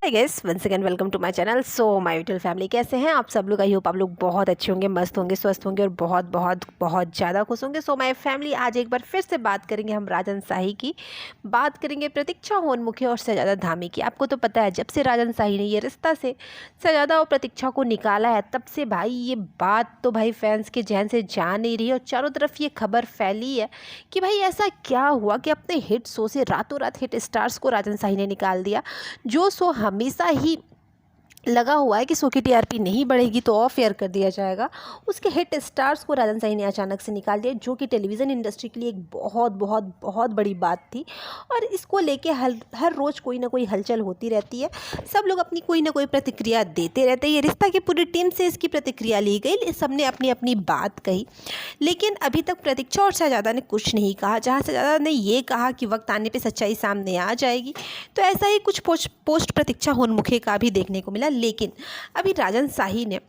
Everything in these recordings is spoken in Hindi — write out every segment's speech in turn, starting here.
Hi guys, once again welcome to my channel. So my YouTube family, कैसे हैं आप सब लोग? आई होप आप लोग बहुत अच्छे होंगे, मस्त होंगे, स्वस्थ होंगे और बहुत बहुत बहुत ज़्यादा खुश होंगे। सो माय फैमिली, आज एक बार फिर से बात करेंगे हम राजन शाही की। बात करेंगे प्रतीक्षा होनमुखे और शहजादा धामी की। आपको तो पता है, जब से राजन शाही ने ये रिश्ता से शहजादा और प्रतीक्षा को निकाला है, तब से भाई ये बात तो भाई फैंस के जहन से जा नहीं रही है और चारों तरफ ये खबर फैली है कि भाई ऐसा क्या हुआ कि अपने हिट शो से रातों रात हिट स्टार्स को राजन शाही ने निकाल दिया। जो शो हमेशा ही लगा हुआ है कि शो की टीआरपी नहीं बढ़ेगी तो ऑफ एयर कर दिया जाएगा, उसके हिट स्टार्स को राजन शाही ने अचानक से निकाल दिया, जो कि टेलीविज़न इंडस्ट्री के लिए एक बहुत बहुत बहुत बड़ी बात थी। और इसको लेके हर रोज़ कोई ना कोई हलचल होती रहती है, सब लोग अपनी कोई ना कोई प्रतिक्रिया देते रहते हैं। ये रिश्ता की पूरी टीम से इसकी प्रतिक्रिया ली गई, सबने अपनी अपनी बात कही, लेकिन अभी तक प्रतीक्षा और शहजादा ने कुछ नहीं कहा। जहाँ शहजादा ने ये कहा कि वक्त आने पर सच्चाई सामने आ जाएगी, तो ऐसा ही कुछ पोस्ट प्रतीक्षा होनमुखे का भी देखने को मिला। लेकिन अभी राजन शाही ने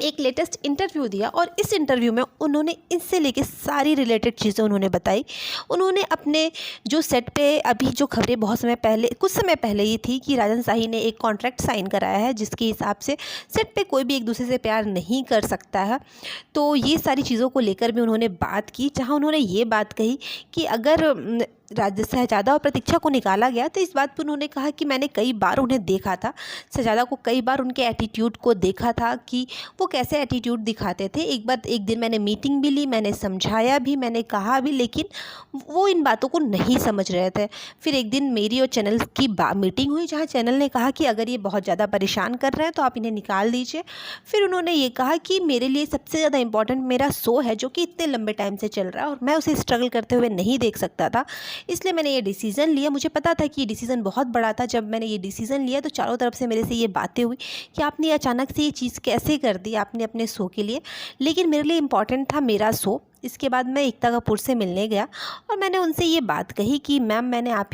एक लेटेस्ट इंटरव्यू दिया और इस इंटरव्यू में उन्होंने इससे लेके सारी रिलेटेड चीज़ें उन्होंने बताई। उन्होंने अपने जो सेट पे अभी जो खबरें कुछ समय पहले ही थी कि राजन शाही ने एक कॉन्ट्रैक्ट साइन कराया है, जिसके हिसाब से सेट पे कोई भी एक दूसरे से प्यार नहीं कर सकता है। तो ये सारी चीज़ों को लेकर भी उन्होंने बात की, जहाँ उन्होंने ये बात कही कि अगर शहजादा और प्रतीक्षा को निकाला गया तो इस बात पर उन्होंने कहा कि मैंने कई बार उन्हें देखा था, शहजादा को कई बार उनके एटीट्यूड को देखा था कि वो कैसे एटीट्यूड दिखाते थे। एक दिन मैंने मीटिंग भी ली, मैंने समझाया भी, मैंने कहा भी, लेकिन वो इन बातों को नहीं समझ रहे थे। फिर एक दिन मेरी और चैनल की मीटिंग हुई, जहाँ चैनल ने कहा कि अगर ये बहुत ज़्यादा परेशान कर रहे हैं तो आप इन्हें निकाल दीजिए। फिर उन्होंने ये कहा कि मेरे लिए सबसे ज़्यादा इंपॉर्टेंट मेरा शो है, जो कि इतने लंबे टाइम से चल रहा है और मैं उसे स्ट्रगल करते हुए नहीं देख सकता था, इसलिए मैंने ये डिसीज़न लिया। मुझे पता था कि ये डिसीज़न बहुत बड़ा था। जब मैंने ये डिसीज़न लिया तो चारों तरफ से मेरे से ये बातें हुई कि आपने अचानक से ये चीज़ कैसे कर दी आपने अपने शो के लिए, लेकिन मेरे लिए इम्पॉर्टेंट था मेरा शो। इसके बाद मैं एकता कपूर से मिलने गया और मैंने उनसे ये बात कही कि मैम, मैंने आप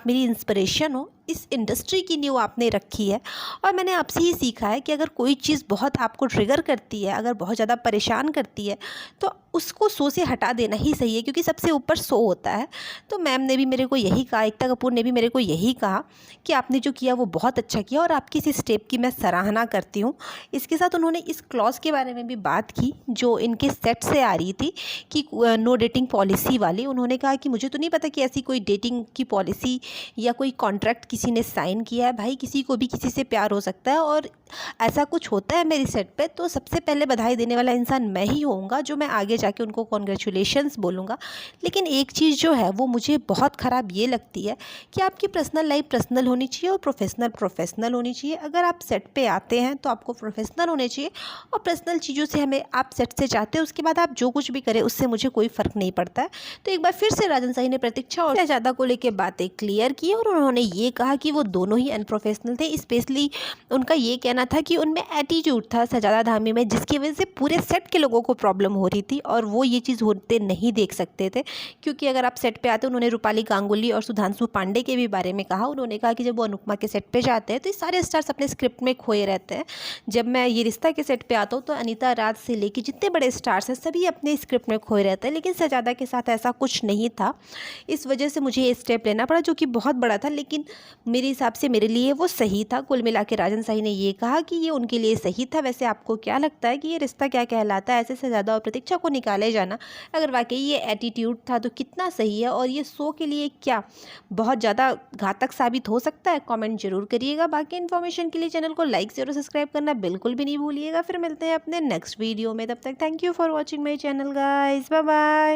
मेरी इंस्पिरेशन हो, इस इंडस्ट्री की नींव आपने रखी है और मैंने आपसे ही सीखा है कि अगर कोई चीज़ बहुत आपको ट्रिगर करती है, अगर बहुत ज़्यादा परेशान करती है, तो उसको शो से हटा देना ही सही है, क्योंकि सबसे ऊपर शो होता है। तो मैम ने भी मेरे को यही कहा, एकता कपूर ने भी मेरे को यही कहा कि आपने जो किया वो बहुत अच्छा किया और आपकी इस स्टेप की मैं सराहना करती हूँ। इसके साथ उन्होंने इस क्लॉज के बारे में भी बात की जो इनके सेट से आ रही थी कि नो डेटिंग पॉलिसी वाली। उन्होंने कहा कि मुझे तो नहीं पता कि ऐसी कोई डेटिंग की पॉलिसी या कोई कॉन्ट्रैक्ट किसी ने साइन किया है। भाई, किसी को भी किसी से प्यार हो सकता है और ऐसा कुछ होता है मेरी सेट पे तो सबसे पहले बधाई देने वाला इंसान मैं ही होऊंगा, जो मैं आगे जाके उनको कॉन्ग्रेचुलेशंस बोलूँगा। लेकिन एक चीज़ जो है वो मुझे बहुत ख़राब ये लगती है कि आपकी पर्सनल लाइफ पर्सनल होनी चाहिए और प्रोफेशनल प्रोफेशनल होनी चाहिए। अगर आप सेट पे आते हैं तो आपको प्रोफेशनल होने चाहिए और पर्सनल चीज़ों से हमें आप सेट से चाहते हैं, उसके बाद आप जो कुछ भी करें उससे मुझे कोई फ़र्क नहीं पड़ता है। तो एक बार फिर से राजन शाही ने प्रतीक्षा और शहजादा को लेकर बातें क्लियर की और उन्होंने ये कहा कि वो दोनों ही अनप्रोफेशनल थे। स्पेशली उनका ये कहना था कि उनमें एटीट्यूड था शहजादा धामी में, जिसकी वजह से पूरे सेट के लोगों को प्रॉब्लम हो रही थी और वो ये चीज़ होते नहीं देख सकते थे। क्योंकि अगर आप सेट पे आते, उन्होंने रूपाली गांगुली और सुधांशु पांडे के भी बारे में कहा। उन्होंने कहा कि जब वो अनुपमा के सेट पे जाते हैं तो ये सारे स्टार्स अपने स्क्रिप्ट में खोए रहते हैं। जब मैं ये रिश्ता के सेट पे आता हूँ तो अनीता राज से लेके जितने बड़े स्टार्स हैं सभी अपने स्क्रिप्ट में खोए रहते हैं, लेकिन शहजादा के साथ ऐसा कुछ नहीं था। इस वजह से मुझे ये स्टेप लेना पड़ा, जो कि बहुत बड़ा था, लेकिन मेरे हिसाब से मेरे लिए वो सही था। कुल मिला के राजन शाही ने ये कहा कि ये उनके लिए सही था। वैसे आपको क्या लगता है कि ये रिश्ता क्या कहलाता है? ऐसे शहजादा और प्रतीक्षा को निकाले जाना, अगर वाकई ये एटीट्यूड था तो कितना सही है और ये शो के लिए क्या बहुत ज़्यादा घातक साबित हो सकता है? कमेंट जरूर करिएगा। बाकी इन्फॉर्मेशन के लिए चैनल को लाइक शेयर और सब्सक्राइब करना बिल्कुल भी नहीं भूलिएगा। फिर मिलते हैं अपने नेक्स्ट वीडियो में, तब तक thank you for watching my channel guys, bye bye.